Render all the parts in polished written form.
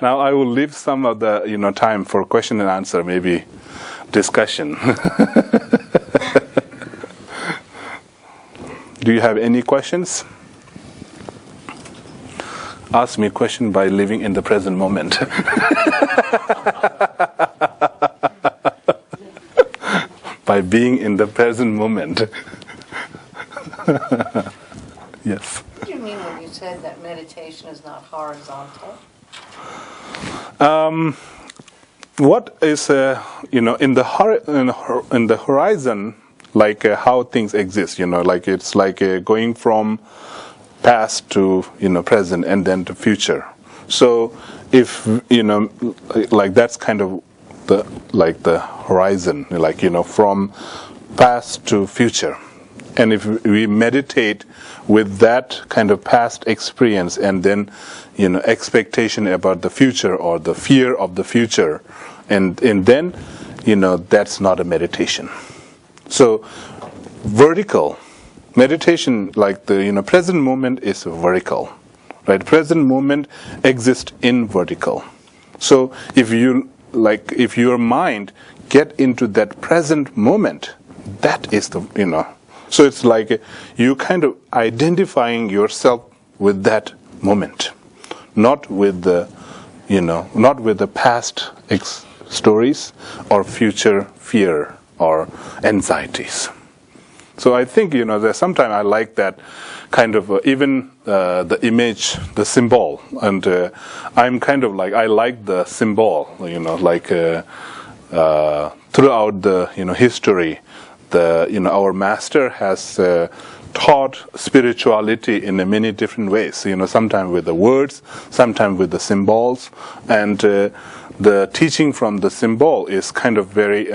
Now I will leave some of the time for question and answer, maybe discussion. Do you have any questions? Ask me a question by living in the present moment. By being in the present moment. Yes. What do you mean when you said that meditation is not horizontal? What is in the horizon, like how things exist, like it's like going from past to present and then to future. So if like that's kind of the horizon, like from past to future. And if we meditate with that kind of past experience and then expectation about the future or the fear of the future, and then that's not a meditation. So vertical meditation, like the present moment is vertical, right? Present moment exists in vertical. So if your mind get into that present moment, that is the So it's like you kind of identifying yourself with that moment, not with the past stories or future fear or anxieties. So I think that sometimes I like that kind of even the image, the symbol, and I'm kind of like I like the symbol, throughout the history. Our master has taught spirituality in many different ways. Sometimes with the words, sometimes with the symbols, and the teaching from the symbol is kind of very,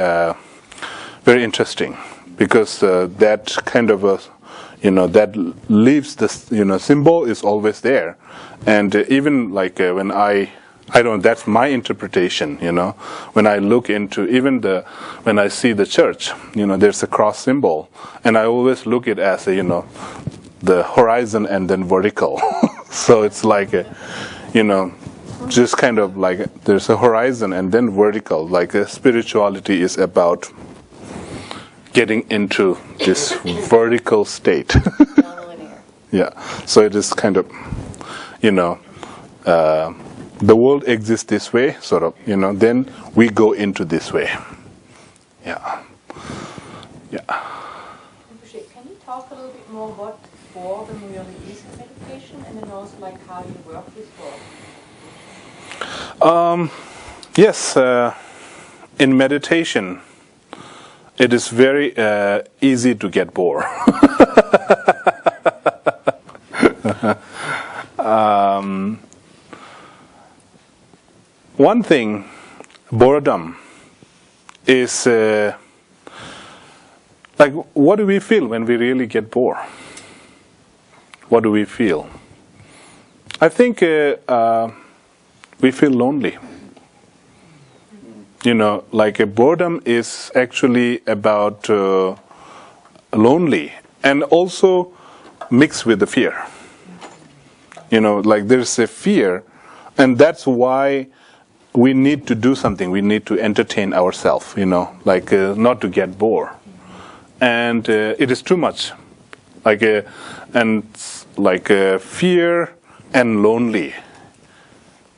very interesting because that kind of that leaves the symbol is always there, and even like when I don't. That's my interpretation. When I look into when I see the church, there's a cross symbol, and I always look it as the horizon and then vertical. So it's like just kind of like there's a horizon and then vertical. Like spirituality is about getting into this vertical state. Yeah. So it is kind of the world exists this way, sort of, then we go into this way. Yeah. Can you talk a little bit more what boredom really is in meditation, and then also like how you work with boredom? Yes, in meditation, it is very easy to get bored. One thing, boredom, is like what do we feel when we really get bored? What do we feel? I think we feel lonely. Like a boredom is actually about lonely and also mixed with the fear. Like there's a fear, and that's why we need to do something. We need to entertain ourselves, like not to get bored. And it is too much, fear and lonely,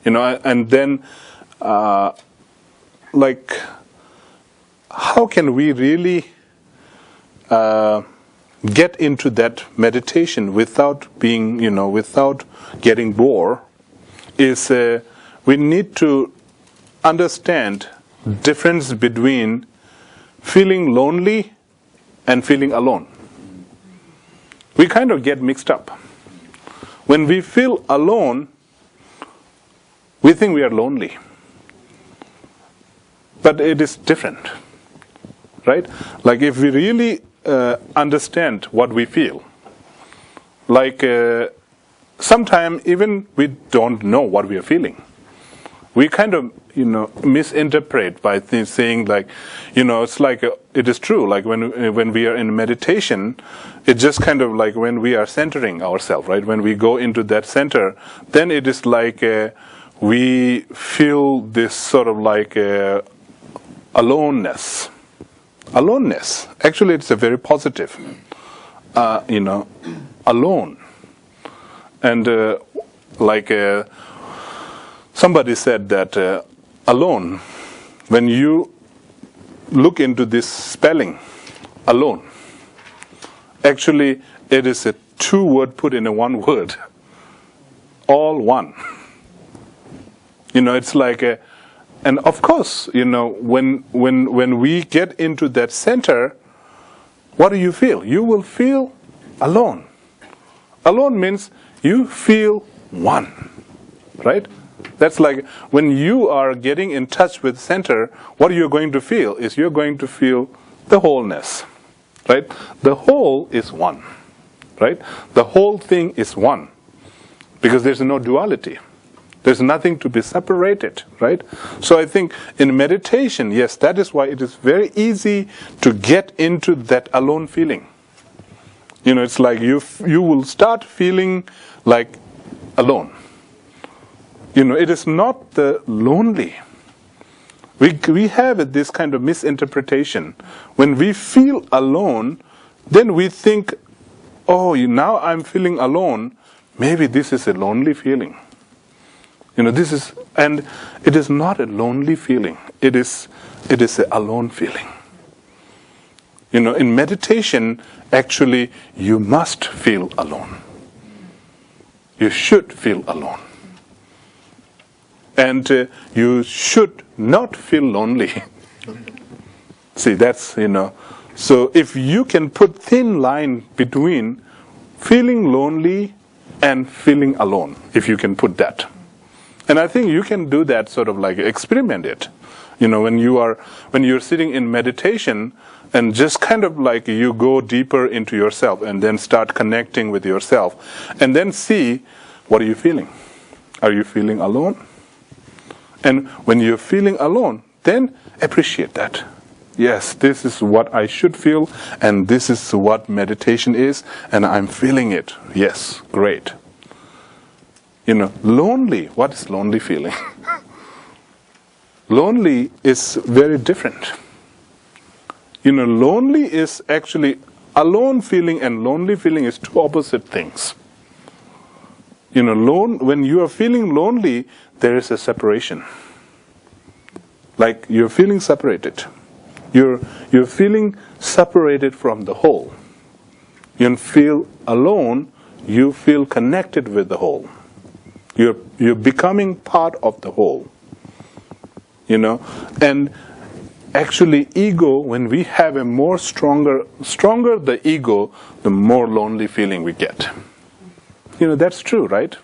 and then how can we really get into that meditation without being, without getting bored? Is we need to understand difference between feeling lonely and feeling alone. We kind of get mixed up. When we feel alone, we think we are lonely. But it is different, right? Like if we really understand what we feel, like sometimes even we don't know what we are feeling. We kind of, misinterpret by saying like, it's like it is true. Like when we are in meditation, it's just kind of like when we are centering ourselves, right? When we go into that center, then it is like we feel this sort of like aloneness. Aloneness. Actually, it's a very positive. Alone. And somebody said that alone, when you look into this spelling, alone, actually it is a two word put in a one word. All one. It's like and of course, when we get into that center, what do you feel? You will feel alone. Alone means you feel one, right? That's like when you are getting in touch with center, what you're going to feel is you're going to feel the wholeness, right? The whole is one, right? The whole thing is one because there's no duality. There's nothing to be separated, right? So I think in meditation, yes, that is why it is very easy to get into that alone feeling. It's like you will start feeling like alone. It is not the lonely. We have this kind of misinterpretation. When we feel alone, then we think, oh, now I'm feeling alone. Maybe this is a lonely feeling. And it is not a lonely feeling. It is an alone feeling. In meditation, actually, you must feel alone. You should feel alone. And you should not feel lonely. See, that's, So if you can put thin line between feeling lonely and feeling alone, if you can put that. And I think you can do that, sort of like experiment it. When you're sitting in meditation and just kind of like you go deeper into yourself and then start connecting with yourself and then see, what are you feeling? Are you feeling alone? And when you're feeling alone, then appreciate that. Yes, this is what I should feel and this is what meditation is and I'm feeling it. Yes, great. Lonely, what is lonely feeling? Lonely is very different. Lonely is actually, alone feeling and lonely feeling is two opposite things. When you are feeling lonely, there is a separation. Like you're feeling separated. You're feeling separated from the whole. You feel alone, you feel connected with the whole. You're becoming part of the whole. And actually ego, when we have a more stronger the ego, the more lonely feeling we get. That's true, right?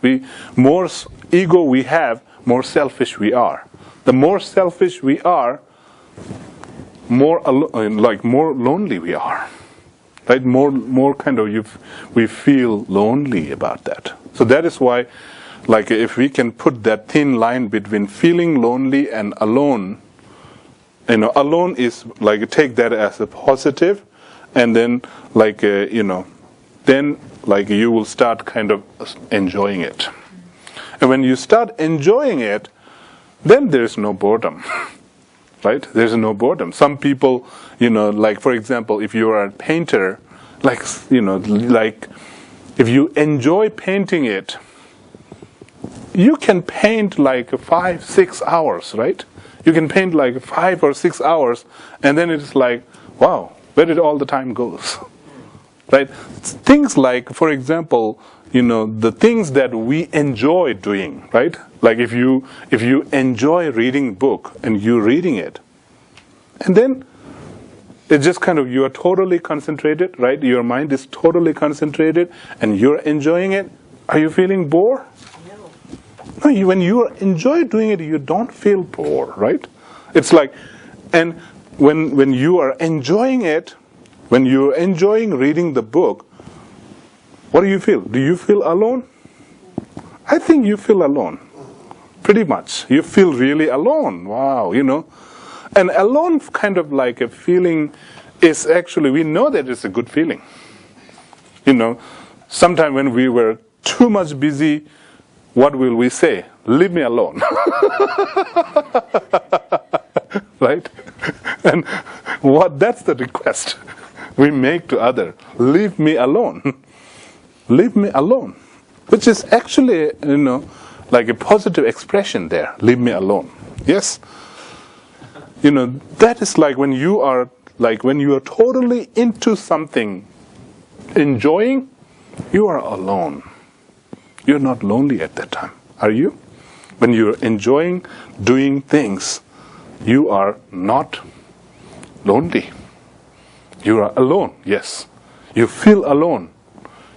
More ego we have, more selfish we are. The more selfish we are, more lonely we are. Right? More kind of we feel lonely about that. So that is why, like if we can put that thin line between feeling lonely and alone, alone is like take that as a positive, and then then you will start kind of enjoying it. And when you start enjoying it, then there is no boredom. Right? There's no boredom. Some people, like for example, if you are a painter, if you enjoy painting it, you can paint like 5-6 hours, right? You can paint like 5 or 6 hours, and then it's like, wow, where did all the time goes? Right? Things like, for example, the things that we enjoy doing, right? Like if you enjoy reading book and you're reading it, and then it's just kind of, you are totally concentrated, right? Your mind is totally concentrated and you're enjoying it. Are you feeling bored? No, when you enjoy doing it, you don't feel bored, right? It's like, and when you are enjoying it, when you're enjoying reading the book, what do you feel? Do you feel alone? I think you feel alone. Pretty much. You feel really alone. Wow, And alone kind of like a feeling is actually, we know that it's a good feeling. Sometimes when we were too much busy, what will we say? leave me alone. Right? And that's the request we make to others. Leave me alone. Leave me alone. Which is actually, like a positive expression there. Leave me alone. Yes? That is like when you are totally into something, enjoying, you are alone. You're not lonely at that time, are you? When you're enjoying doing things, you are not lonely. You are alone, yes. You feel alone.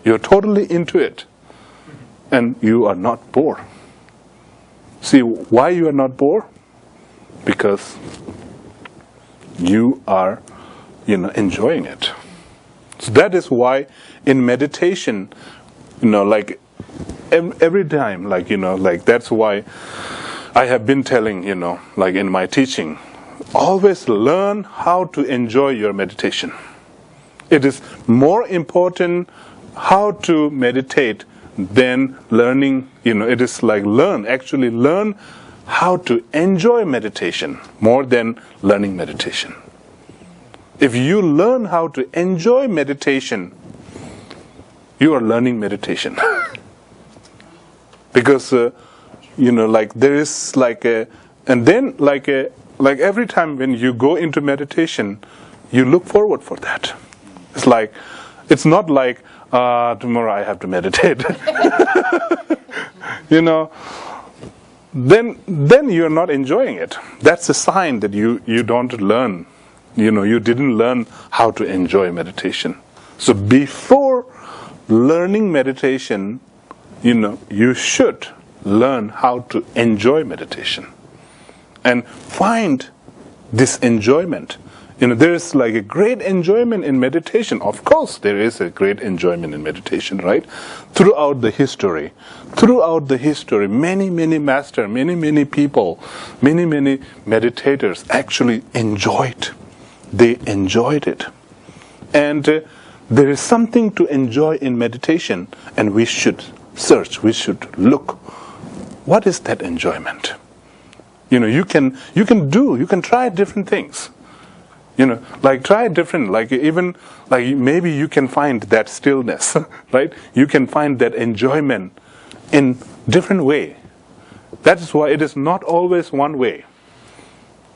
You're totally into it. And you are not bored. See, why you are not bored? Because you are, enjoying it. So that is why in meditation, like every time, that's why I have been telling, like in my teaching, always learn how to enjoy your meditation. It is more important how to meditate than learning, it is like learn how to enjoy meditation more than learning meditation. If you learn how to enjoy meditation, you are learning meditation. Because, there is and then every time when you go into meditation, you look forward for that. It's not like, tomorrow I have to meditate. Then you're not enjoying it. That's a sign that you don't learn. You didn't learn how to enjoy meditation. So before learning meditation, you should learn how to enjoy meditation. And find this enjoyment. There is like a great enjoyment in meditation. Of course, there is a great enjoyment in meditation, right? Throughout the history, many, many masters, many people, many meditators actually enjoyed. They enjoyed it. And there is something to enjoy in meditation, and we should search, we should look. What is that enjoyment? You can try different things. Try different, maybe you can find that stillness, right? You can find that enjoyment in different way. That is why it is not always one way.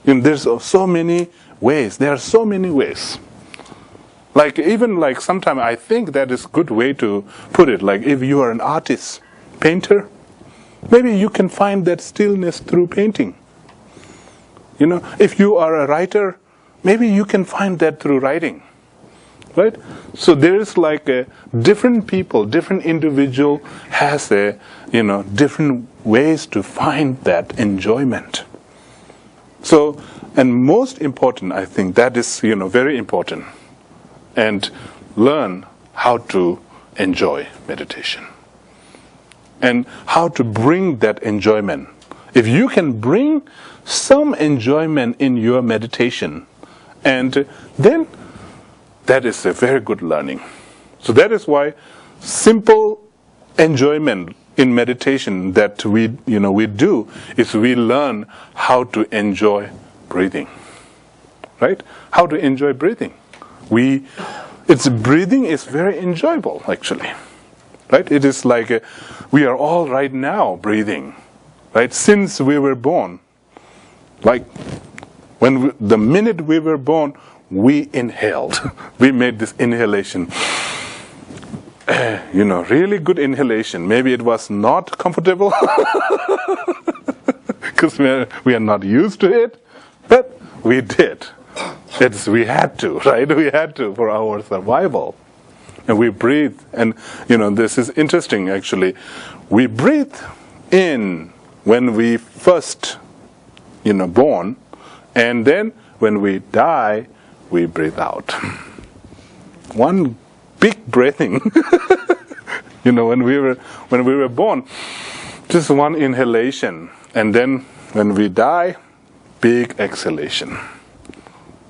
There's so many ways. There are so many ways. Sometimes I think that is a good way to put it. If you are an artist, painter, maybe you can find that stillness through painting. If you are a writer, maybe you can find that through writing, right? So there is different people, different individual has different ways to find that enjoyment. So, and most important, I think that is, very important. And learn how to enjoy meditation. And how to bring that enjoyment. If you can bring some enjoyment in your meditation, and then that is a very good learning. So that is why simple enjoyment in meditation that we do is we learn how to enjoy breathing. Right? How to enjoy breathing. Breathing is very enjoyable actually. Right? It is we are all right now breathing. Right? Since we were born. The minute we were born, we inhaled. We made this inhalation. Really good inhalation. Maybe it was not comfortable because we are not used to it, but we did. We had to, right? We had to for our survival. And we breathe. And, this is interesting actually. We breathe in when we first, born. And then when we die, we breathe out. One big breathing. When we were born, just one inhalation. And then when we die, big exhalation.